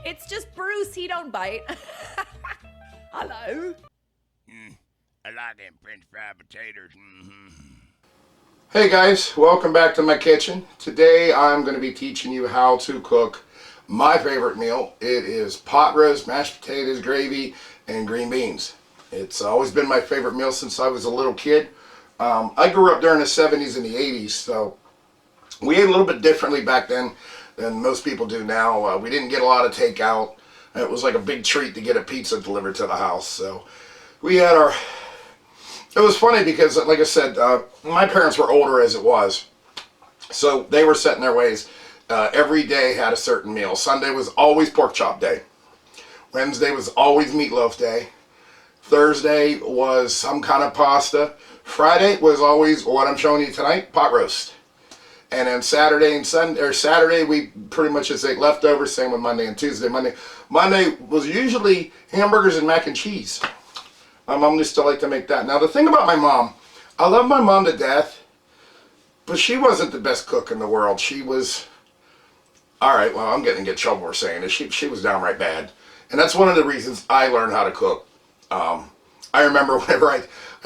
It's just Bruce, he don't bite. Hello? I like them French fried potatoes. Hey guys, welcome back to my kitchen. Today I'm going to be teaching you how to cook my favorite meal. It is pot roast, mashed potatoes, gravy, and green beans. It's always been my favorite meal since I was a little kid. I grew up during the 70s and the 80s, so we ate a little bit differently back then than most people do now. We didn't get a lot of takeout. It was like a big treat to get a pizza delivered to the house. So we had our... It was funny because, like I said, my parents were older as it was. So they were set in their ways. Every day had a certain meal. Sunday was always pork chop day. Wednesday was always meatloaf day. Thursday was some kind of pasta. Friday was always what I'm showing you tonight, pot roast. And then Saturday and Sunday, or Saturday, we pretty much just ate leftovers. Same with Monday and Tuesday. Monday was usually hamburgers and mac and cheese. My mom used to like to make that. Now the thing about my mom, I love my mom to death, but she wasn't the best cook in the world. She was, all right, well, I'm getting in trouble for saying this. She was downright bad. And that's one of the reasons I learned how to cook. I remember whenever I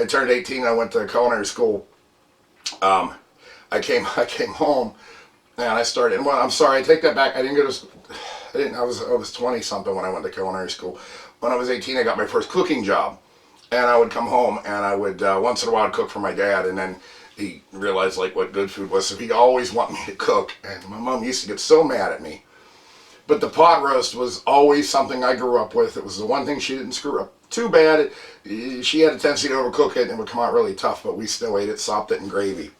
turned 18, I went to culinary school. I came home and I started, well, I'm sorry, I take that back. I was 20 something when I went to culinary school. When I was 18, I got my first cooking job. And I would come home and I would, once in a while, cook for my dad. And then he realized like what good food was. So he'd always want me to cook. And my mom used to get so mad at me. But the pot roast was always something I grew up with. It was the one thing she didn't screw up too bad. She had a tendency to overcook it and it would come out really tough. But we still ate it, sopped it in gravy.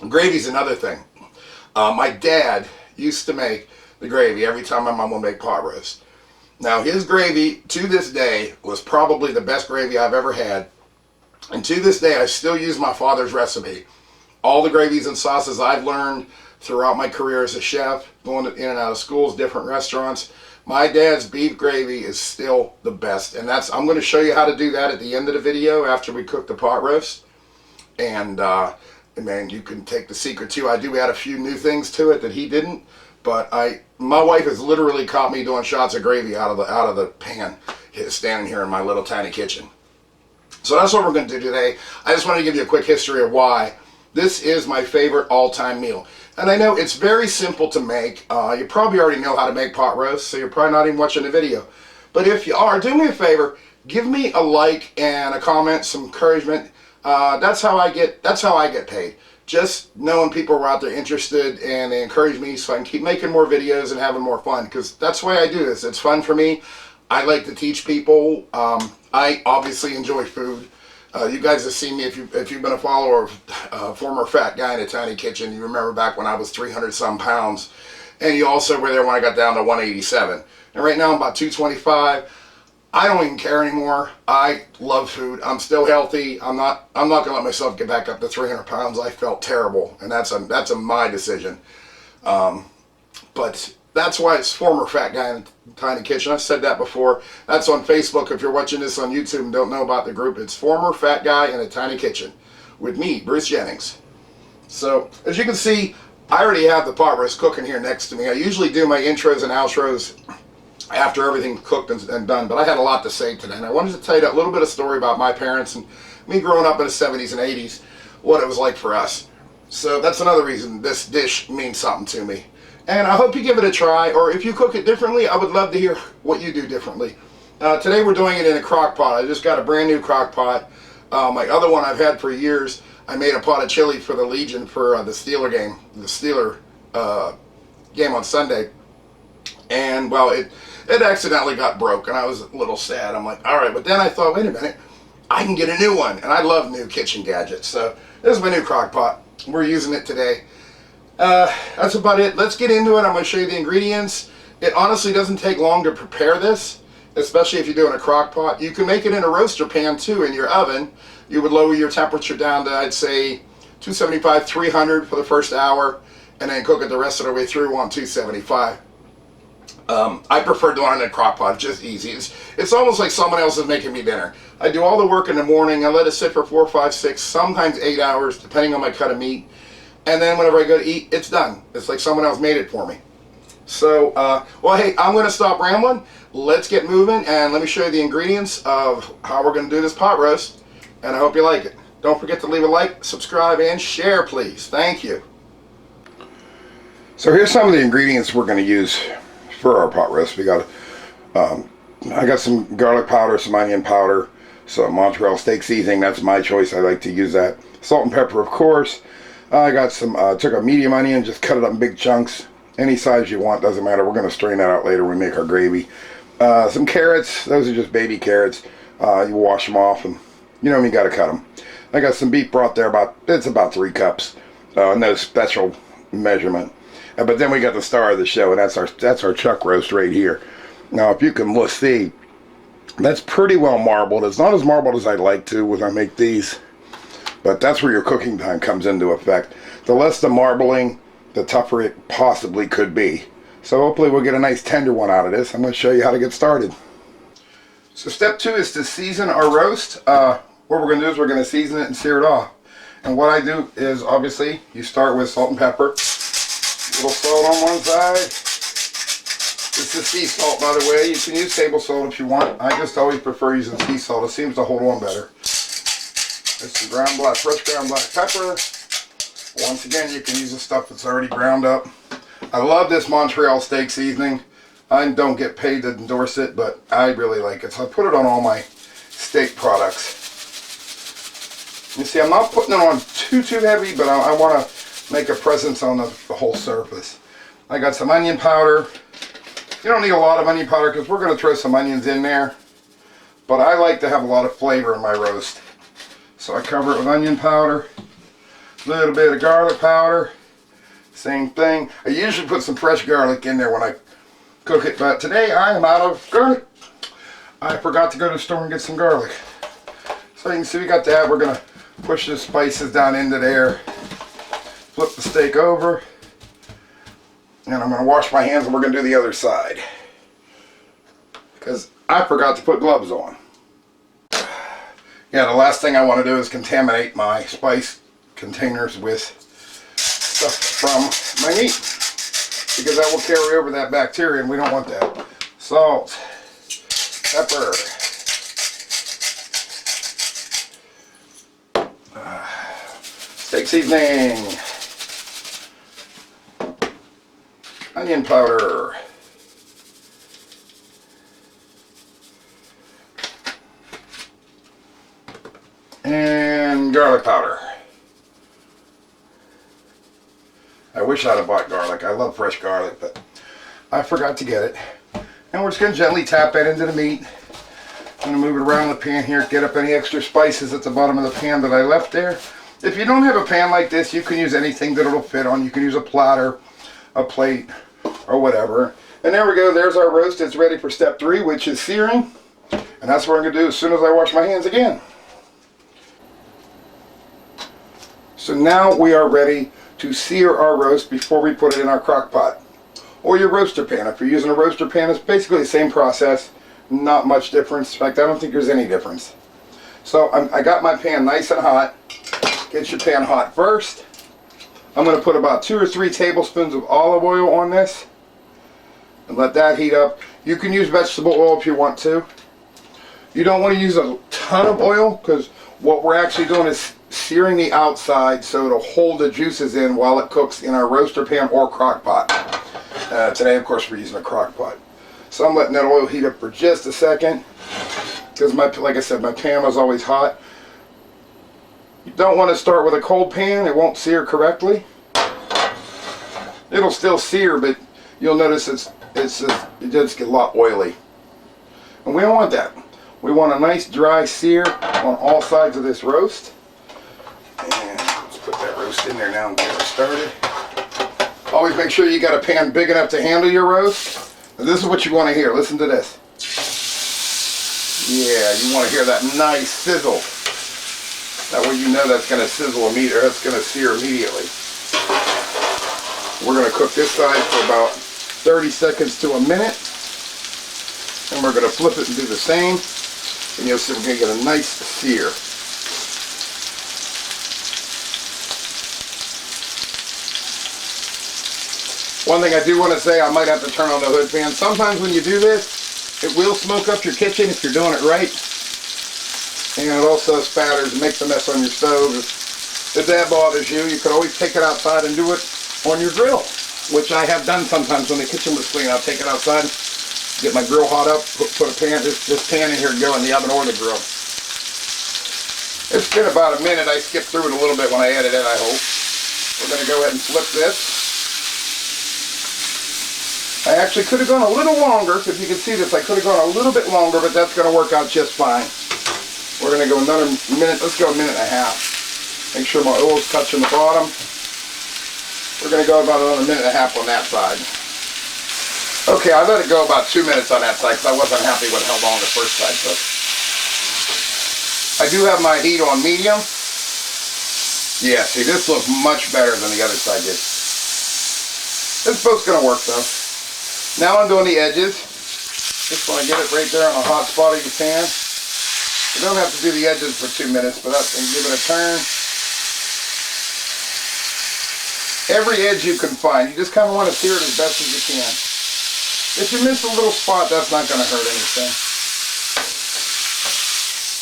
And gravy's another thing. My dad used to make the gravy every time my mom would make pot roast. Now his gravy, to this day, was probably the best gravy I've ever had. And to this day, I still use my father's recipe. All the gravies and sauces I've learned throughout my career as a chef, going in and out of schools, different restaurants. My dad's beef gravy is still the best. And I'm going to show you how to do that at the end of the video after we cook the pot roast. And man, you can take the secret too. I do add a few new things to it that he didn't. But my wife has literally caught me doing shots of gravy out of the pan, standing here in my little tiny kitchen. So that's what we're going to do today. I just want to give you a quick history of why this is my favorite all-time meal. And I know it's very simple to make. You probably already know how to make pot roast, so you're probably not even watching the video. But if you are, do me a favor, give me a like and a comment, some encouragement. That's how I get paid. Just knowing people were out there interested and they encourage me so I can keep making more videos and having more fun, because that's why I do this. It's fun for me. I like to teach people. I obviously enjoy food. You guys have seen me, if you've been a follower of former fat guy in a tiny kitchen, you remember back when I was 300 some pounds, and you also were there when I got down to 187. And right now I'm about 225. I don't even care anymore. I love food. I'm still healthy. I'm not gonna let myself get back up to 300 pounds. I felt terrible, and that's a my decision. But that's why it's former fat guy in a tiny kitchen. I've said that before. That's on Facebook. If you're watching this on YouTube and don't know about the group, it's former fat guy in a tiny kitchen with me, Bruce Jennings. So as you can see, I already have the pot roast cooking here next to me. I usually do my intros and outros after everything's cooked and done, but I had a lot to say today, and I wanted to tell you a little bit of story about my parents and me growing up in the 70s and 80s, what it was like for us. So that's another reason this dish means something to me. And I hope you give it a try, or if you cook it differently, I would love to hear what you do differently. Today we're doing it in a crock pot. I just got a brand new crock pot. My other one I've had for years, I made a pot of chili for the Legion for the Steeler game on Sunday. And well, it accidentally got broke, and I was a little sad. I'm like, all right, but then I thought, wait a minute, I can get a new one, and I love new kitchen gadgets. So this is my new crock pot. We're using it today. That's about it. Let's get into it. I'm going to show you the ingredients. It honestly doesn't take long to prepare this, especially if you're doing a crock pot. You can make it in a roaster pan too in your oven. You would lower your temperature down to, I'd say, 275, 300 for the first hour, and then cook it the rest of the way through on 275. I prefer doing it in a crock pot. It's just easy. It's almost like someone else is making me dinner. I do all the work in the morning. I let it sit for 4, 5, 6, sometimes 8 hours, depending on my cut of meat. And then whenever I go to eat, it's done. It's like someone else made it for me. So, well, hey, I'm going to stop rambling. Let's get moving, and let me show you the ingredients of how we're going to do this pot roast, and I hope you like it. Don't forget to leave a like, subscribe, and share, please. Thank you. So here's some of the ingredients we're going to use for our pot roast. We got, I got some garlic powder, some onion powder, some Montreal steak seasoning. That's my choice. I like to use that. Salt and pepper, of course. I got some, took a medium onion, just cut it up in big chunks. Any size you want, doesn't matter. We're going to strain that out later when we make our gravy. Some carrots. Those are just baby carrots. You wash them off, and you know you got to cut them. I got some beef broth there. It's about 3 cups. No special measurement. But then we got the star of the show, and that's our chuck roast right here. Now, if you can see, that's pretty well marbled. It's not as marbled as I'd like to when I make these, but that's where your cooking time comes into effect. The less the marbling, the tougher it possibly could be. So hopefully we'll get a nice tender one out of this. I'm going to show you how to get started. So step 2 is to season our roast. What we're going to do is we're going to season it and sear it off. And what I do is, obviously, you start with salt and pepper. A little salt on one side. This is sea salt, by the way. You can use table salt if you want. I just always prefer using sea salt. It seems to hold on better. There's some fresh ground black pepper. Once again, you can use the stuff that's already ground up. I love this Montreal steak seasoning. I don't get paid to endorse it, but I really like it. So I put it on all my steak products. You see, I'm not putting it on too heavy, but I want to make a presence on the whole surface. I got some onion powder. You don't need a lot of onion powder because we're going to throw some onions in there. But I like to have a lot of flavor in my roast. So I cover it with onion powder. A little bit of garlic powder. Same thing. I usually put some fresh garlic in there when I cook it, but today I am out of garlic. I forgot to go to the store and get some garlic. So you can see we got that. We're going to push the spices down into there. Flip the steak over. And I'm going to wash my hands and we're going to do the other side. Because I forgot to put gloves on. Yeah, the last thing I want to do is contaminate my spice containers with stuff from my meat, because that will carry over that bacteria and we don't want that. Salt, pepper, steak seasoning, onion powder, and garlic powder. I wish I'd have bought garlic. I love fresh garlic, but I forgot to get it. And we're just going to gently tap that into the meat. I'm going to move it around the pan here, get up any extra spices at the bottom of the pan that I left there. If you don't have a pan like this, you can use anything that it'll fit on. You can use a platter, a plate, or whatever. And there we go. There's our roast. It's ready for step 3, which is searing. And that's what I'm going to do as soon as I wash my hands again. So now we are ready to sear our roast before we put it in our crock pot or your roaster pan. If you're using a roaster pan, it's basically the same process, not much difference. In fact, I don't think there's any difference. So I got my pan nice and hot. Get your pan hot first. I'm going to put about 2 or 3 tablespoons of olive oil on this and let that heat up. You can use vegetable oil if you want to. You don't want to use a ton of oil because what we're actually doing is searing the outside so it'll hold the juices in while it cooks in our roaster pan or crock pot. Today, of course, we're using a crock pot. So I'm letting that oil heat up for just a second because, like I said, my pan was always hot. You don't want to start with a cold pan. It won't sear correctly. It'll still sear, but you'll notice it does get a lot oily. And we don't want that. We want a nice dry sear on all sides of this roast. And let's put that roast in there now and get it started. Always make sure you got a pan big enough to handle your roast. And this is what you want to hear. Listen to this. Yeah, you want to hear that nice sizzle. That way you know that's going to sizzle immediately, or that's going to sear immediately. We're going to cook this side for about 30 seconds to a minute. And we're going to flip it and do the same. And you'll see we're going to get a nice sear. One thing I do want to say, I might have to turn on the hood fan. Sometimes when you do this, it will smoke up your kitchen if you're doing it right. And it also spatters and makes a mess on your stove. If that bothers you, you could always take it outside and do it on your grill, which I have done sometimes when the kitchen was clean. I'll take it outside, get my grill hot up, put a pan, this pan in here to go in the oven or the grill. It's been about a minute. I skipped through it a little bit when I added it, I hope. We're going to go ahead and flip this. I actually could have gone a little longer. If you can see this, I could have gone a little bit longer, but that's going to work out just fine. We're going to go another minute. Let's go a minute and a half. Make sure my oil's touching the bottom. We're going to go about another minute and a half on that side. Okay, I let it go about 2 minutes on that side because I wasn't happy with how long the first side took. I do have my heat on medium. Yeah, see, this looks much better than the other side did. This boat's going to work, though. Now I'm doing the edges. Just want to get it right there on a hot spot of your pan. You don't have to do the edges for 2 minutes, but and give it a turn. Every edge you can find, you just kind of want to sear it as best as you can. If you miss a little spot, that's not going to hurt anything.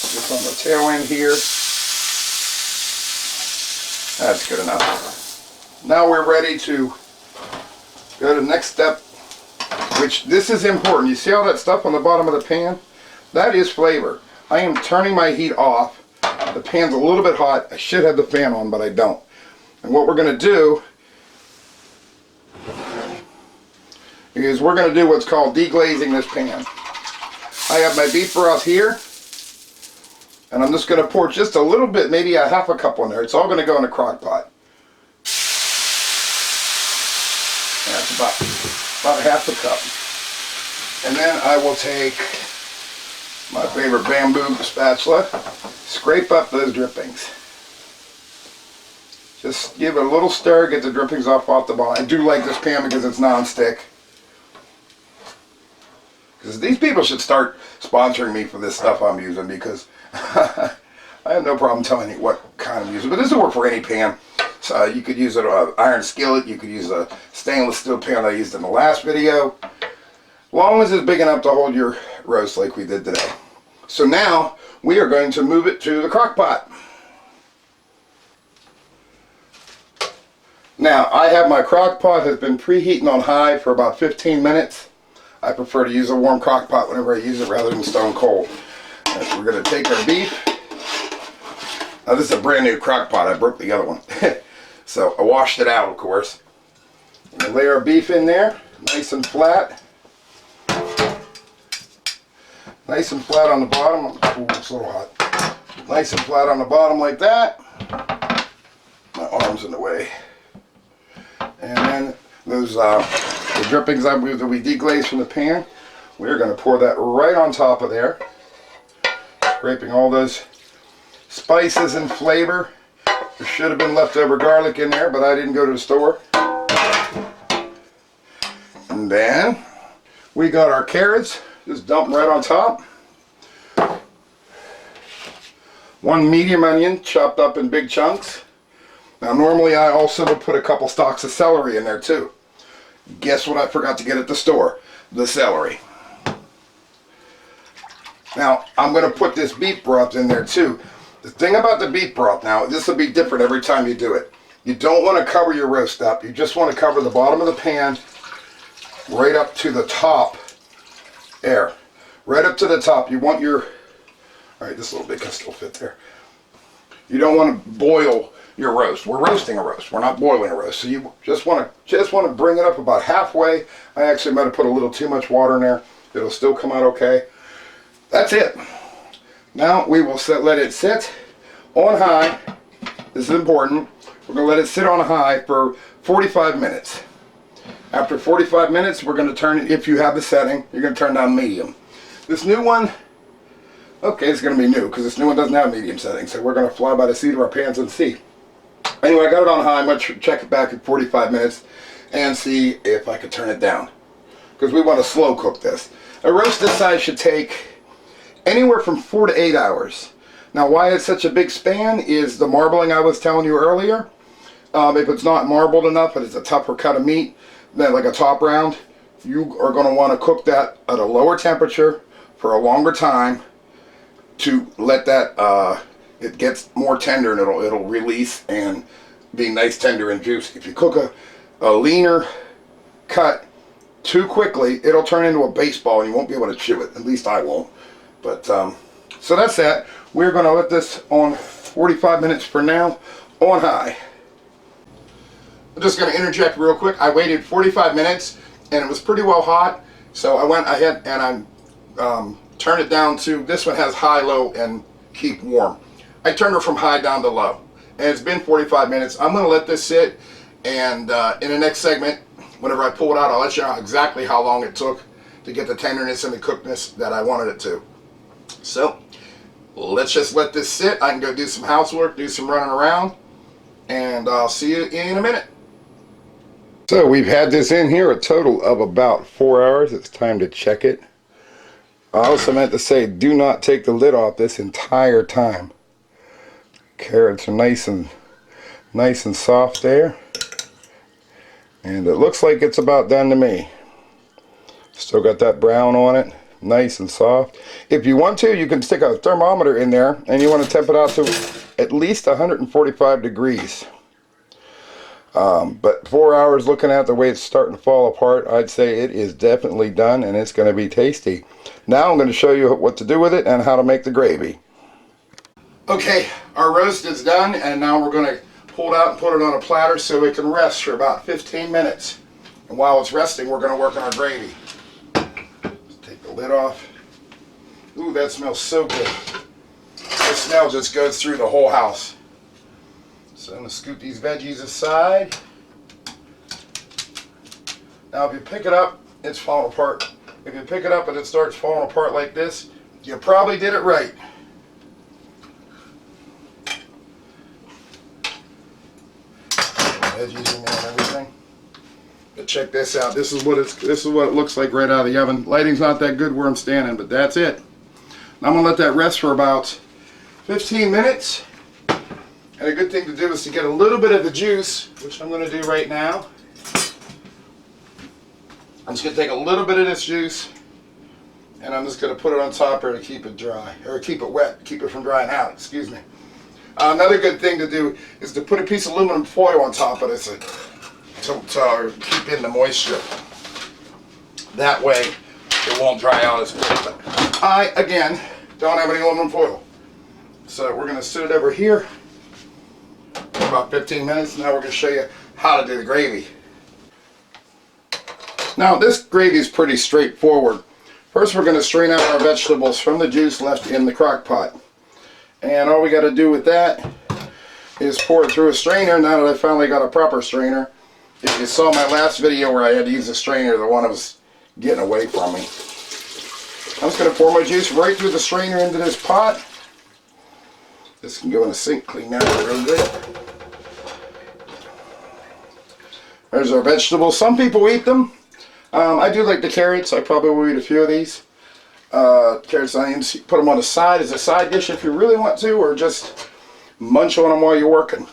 Just on the tail end here. That's good enough. Now we're ready to go to the next step, which this is important. You see all that stuff on the bottom of the pan? That is flavor. I am turning my heat off. The pan's a little bit hot. I should have the fan on, but I don't. And what we're going to do is we're going to do what's called deglazing this pan. I have my beef broth here, and I'm just going to pour just a little bit, maybe a half a cup on there. It's all going to go in a crock pot. That's about half a cup. And then I will take my favorite bamboo spatula, scrape up those drippings. Just give it a little stir, get the drippings off the bottom. I do like this pan because it's non-stick. Because these people should start sponsoring me for this stuff I'm using, because I have no problem telling you what kind I'm using. But this will work for any pan. So you could use an iron skillet, you could use a stainless steel pan I used in the last video. As long as it's big enough to hold your roast like we did today. So now we are going to move it to the crock pot. Now I have my crock pot has been preheating on high for about 15 minutes. I prefer to use a warm crock pot whenever I use it rather than stone cold. And we're going to take our beef. Now this is a brand new crock pot. I broke the other one. So I washed it out, of course. And lay our beef in there, nice and flat. Nice and flat on the bottom. Ooh, it's a little hot. Nice and flat on the bottom like that. My arm's in the way. And then those the drippings that we deglazed from the pan, we're going to pour that right on top of there. Scraping all those spices and flavor. There should have been leftover garlic in there, but I didn't go to the store. And then we got our carrots. Just dump them right on top. 1 medium onion chopped up in big chunks. Now normally I also would put a couple stalks of celery in there too. Guess what I forgot to get at the store? The celery. Now I'm going to put this beef broth in there too. The thing about the beef broth, now this will be different every time you do it. You don't want to cover your roast up. You just want to cover the bottom of the pan right up to the top. There. Right up to the top. You want your... Alright, this little bit can still fit there. You don't want to boil your roast. We're roasting a roast. We're not boiling a roast. So you just want to bring it up about halfway. I actually might have put a little too much water in there. It'll still come out okay. That's it. Now we will let it sit on high. This is important. We're going to let it sit on high for 45 minutes. After 45 minutes, we're going to turn it, if you have the setting, you're going to turn down medium. This new one, okay, it's going to be new because this new one doesn't have medium setting, so we're going to fly by the seat of our pants and see. Anyway, I got it on high. I'm going to check it back at 45 minutes and see if I can turn it down, because we want to slow cook this. A roast this size should take anywhere from 4 to 8 hours. Now, why it's such a big span is the marbling I was telling you earlier. If it's not marbled enough and it's a tougher cut of meat, then like a top round, you are going to want to cook that at a lower temperature for a longer time to let that it gets more tender, and it'll release and be nice, tender, and juicy. If you cook a leaner cut too quickly, it'll turn into a baseball and you won't be able to chew it. At least I won't. But so that's that. We're going to let this on 45 minutes for now on high. I'm just going to interject real quick. I waited 45 minutes and it was pretty well hot, so I went ahead and I turned it down to, this one has high, low, and keep warm. I turned it from high down to low, and it's been 45 minutes. I'm going to let this sit, and in the next segment, whenever I pull it out, I'll let you know exactly how long it took to get the tenderness and the cookedness that I wanted it to. So let's just let this sit. I can go do some housework, do some running around, and I'll see you in a minute. So we've had this in here a total of about 4 hours. It's time to check it. I also meant to say, do not take the lid off this entire time. Carrots are nice and soft there, and it looks like it's about done to me. Still got that brown on it, nice and soft. If you want to, you can stick a thermometer in there, and you want to temp it out to at least 145 degrees. But 4 hours, looking at the way it's starting to fall apart, I'd say it is definitely done, and it's going to be tasty. Now I'm going to show you what to do with it and how to make the gravy. Okay, our roast is done, and now we're going to pull it out and put it on a platter so it can rest for about 15 minutes. And while it's resting, we're going to work on our gravy. Let's take the lid off. Ooh, that smells so good. The smell just goes through the whole house. So I'm going to scoop these veggies aside. Now if you pick it up, it's falling apart. If you pick it up and it starts falling apart like this, you probably did it right. Veggies in there and everything. But check this out. This is what it looks like right out of the oven. Lighting's not that good where I'm standing, but that's it. I'm going to let that rest for about 15 minutes. And a good thing to do is to get a little bit of the juice, which I'm going to do right now. I'm just going to take a little bit of this juice, and I'm just going to put it on top here to keep it dry, or keep it wet, keep it from drying out, excuse me. Another good thing to do is to put a piece of aluminum foil on top of this to keep in the moisture. That way it won't dry out as quick. But I, again, don't have any aluminum foil. So we're going to sit it over here for about 15 minutes. Now we're going to show you how to do the gravy. Now this gravy is pretty straightforward. First we're going to strain out our vegetables from the juice left in the crock pot. And all we got to do with that is pour it through a strainer. Now that I finally got a proper strainer. If you saw my last video where I had to use a strainer, the one was getting away from me. I'm just going to pour my juice right through the strainer into this pot. This can go in the sink, clean that out real good. There's our vegetables. Some people eat them. I do like the carrots. I probably will eat a few of these. Carrots, onions, put them on the side as a side dish if you really want to, or just munch on them while you're working.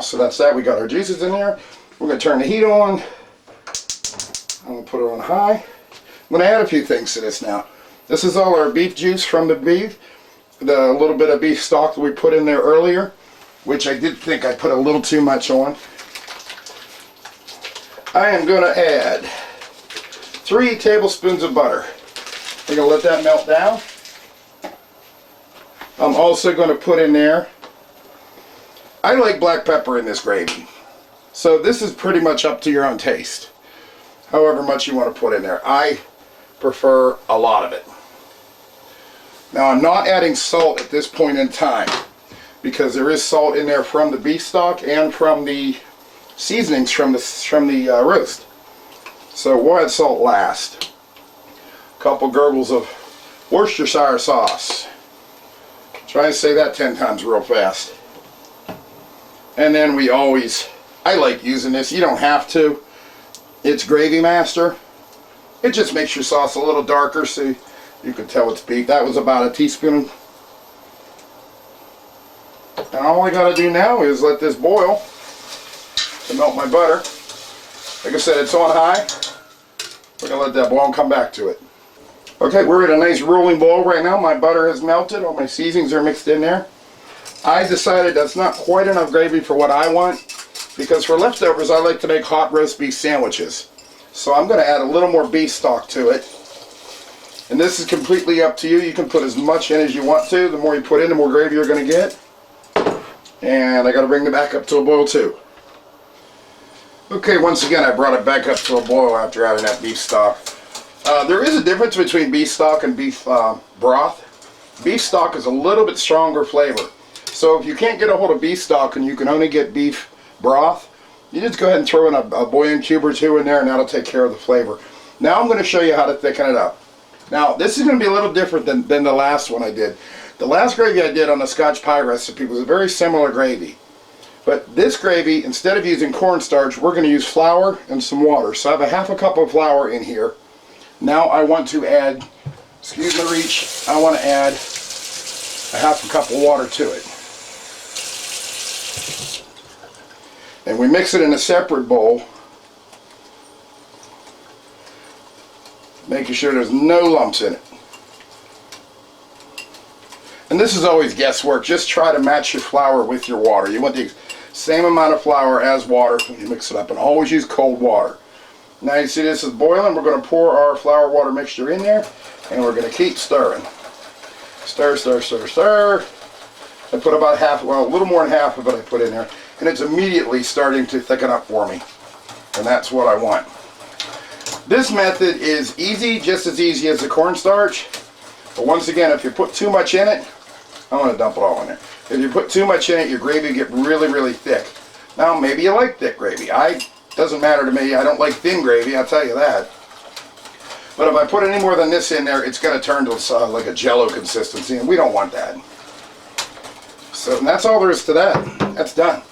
So that's that. We got our juices in there. We're going to turn the heat on. I'm going to put it on high. I'm going to add a few things to this now. This is all our beef juice from the beef. The little bit of beef stock that we put in there earlier, which I did think I put a little too much on. I am going to add 3 tablespoons of butter. We're going to let that melt down. I'm also going to put in there, I like black pepper in this gravy. So this is pretty much up to your own taste. However much you want to put in there. I prefer a lot of it. Now I'm not adding salt at this point in time because there is salt in there from the beef stock and from the seasonings from the roast. So we'll add salt last. A couple gurgles of Worcestershire sauce. Try to say that 10 times real fast. And then I like using this. You don't have to. It's Gravy Master. It just makes your sauce a little darker so you can tell it's beef. That was about a teaspoon. And all I got to do now is let this boil to melt my butter. Like I said, it's on high. We're going to let that boil and come back to it. Okay, we're at a nice rolling boil right now. My butter has melted. All my seasonings are mixed in there. I decided that's not quite enough gravy for what I want, because for leftovers I like to make hot roast beef sandwiches. So I'm going to add a little more beef stock to it. And this is completely up to you. You can put as much in as you want to. The more you put in, the more gravy you're going to get. And I got to bring it back up to a boil too. Okay, once again I brought it back up to a boil after adding that beef stock. There is a difference between beef stock and beef broth. Beef stock is a little bit stronger flavor. So if you can't get a hold of beef stock and you can only get beef broth, you just go ahead and throw in a bouillon cube or two in there, and that'll take care of the flavor. Now I'm going to show you how to thicken it up. Now this is going to be a little different than the last one I did. The last gravy I did on the Scotch pie recipe was a very similar gravy. But this gravy, instead of using cornstarch, we're going to use flour and some water. So I have a half a cup of flour in here. Now I want to add, excuse my reach, I want to add a half a cup of water to it. And we mix it in a separate bowl, making sure there's no lumps in it. And this is always guesswork. Just try to match your flour with your water. You want the same amount of flour as water when you mix it up, and always use cold water. Now you see this is boiling. We're going to pour our flour water mixture in there, and we're going to keep stirring. Stir, stir, stir, stir. I put about half, well, a little more than half of it I put in there, and it's immediately starting to thicken up for me. And that's what I want. This method is easy, just as easy as the cornstarch. But once again, if you put too much in it, I'm going to dump it all in there. If you put too much in it, your gravy will get really, really thick. Now, maybe you like thick gravy. Doesn't matter to me. I don't like thin gravy, I'll tell you that. But if I put any more than this in there, it's going to turn to like a jello consistency, and we don't want that. So that's all there is to that. That's done.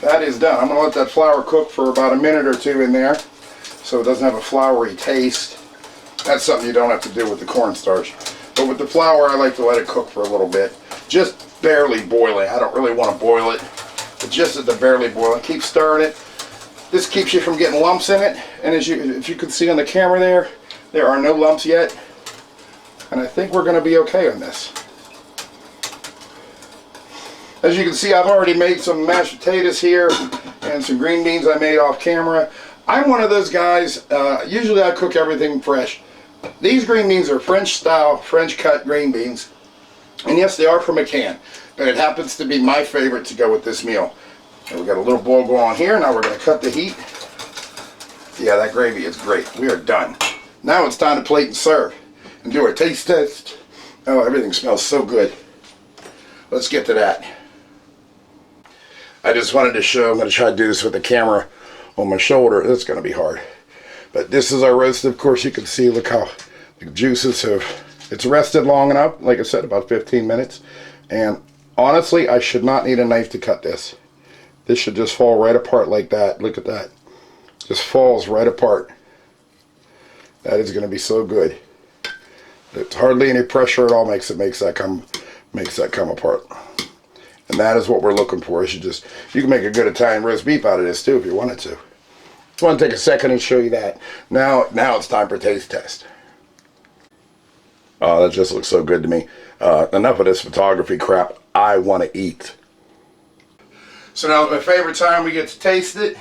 That is done. I'm going to let that flour cook for about a minute or two in there, so it doesn't have a floury taste. That's something you don't have to do with the cornstarch. But with the flour, I like to let it cook for a little bit. Just barely boiling. I don't really want to boil it, but just at the barely boiling. Keep stirring it. This keeps you from getting lumps in it. And if you can see on the camera there are no lumps yet. And I think we're going to be okay on this. As you can see, I've already made some mashed potatoes here and some green beans I made off camera. I'm one of those guys, usually I cook everything fresh. These green beans are French style, French cut green beans. And yes, they are from a can, but it happens to be my favorite to go with this meal. And we got a little boil going on here. Now we're going to cut the heat. Yeah, that gravy is great. We are done. Now it's time to plate and serve and do our taste test. Oh, everything smells so good. Let's get to that. I just wanted to show, I'm going to try to do this with the camera on my shoulder. That's going to be hard. But this is our roast. Of course, you can see, look how the juices have, it's rested long enough. Like I said, about 15 minutes. And honestly, I should not need a knife to cut this. This should just fall right apart like that. Look at that. Just falls right apart. That is going to be so good. It's hardly any pressure at all makes that come apart. And that is what we're looking for. You can make a good Italian roast beef out of this too if you wanted to. Just want to take a second and show you that. Now it's time for taste test. Oh, that just looks so good to me. Enough of this photography crap. I want to eat. So now it's my favorite time we get to taste it.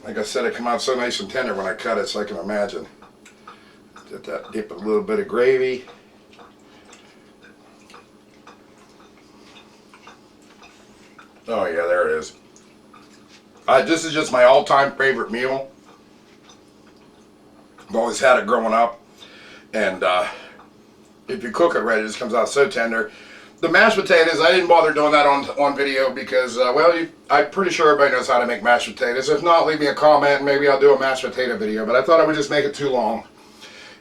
Like I said, it come out so nice and tender when I cut it, so I can imagine. Dip a little bit of gravy. Oh yeah, there it is. This is just my all-time favorite meal. I've always had it growing up, and if you cook it right, it just comes out so tender. The mashed potatoes, I didn't bother doing that on video because, well, I'm pretty sure everybody knows how to make mashed potatoes. If not, leave me a comment and maybe I'll do a mashed potato video, but I thought I would just make it too long.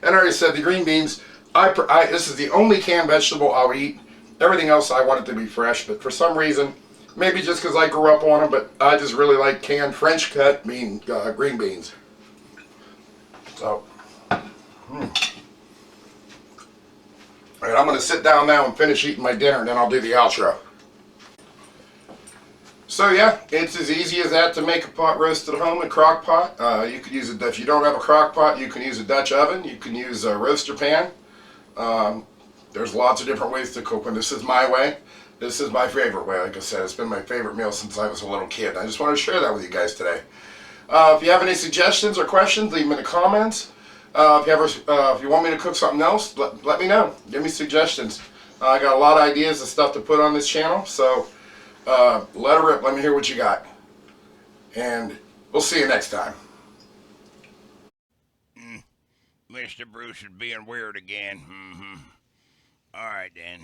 And I already said the green beans, this is the only canned vegetable I'll eat. Everything else I want it to be fresh, but for some reason, maybe just because I grew up on them, but I just really like canned French cut green beans. So, Alright, I'm going to sit down now and finish eating my dinner, and then I'll do the outro. So yeah, it's as easy as that to make a pot roast at home in crock pot. You could use if you don't have a crock pot, you can use a Dutch oven. You can use a roaster pan. There's lots of different ways to cook, and this is my way. This is my favorite way. Like I said, it's been my favorite meal since I was a little kid. I just want to share that with you guys today. If you have any suggestions or questions, leave them in the comments. If you want me to cook something else, let me know. Give me suggestions. I got a lot of ideas of stuff to put on this channel, so let her rip. Let me hear what you got. And we'll see you next time. Mr. Bruce is being weird again. All right, then.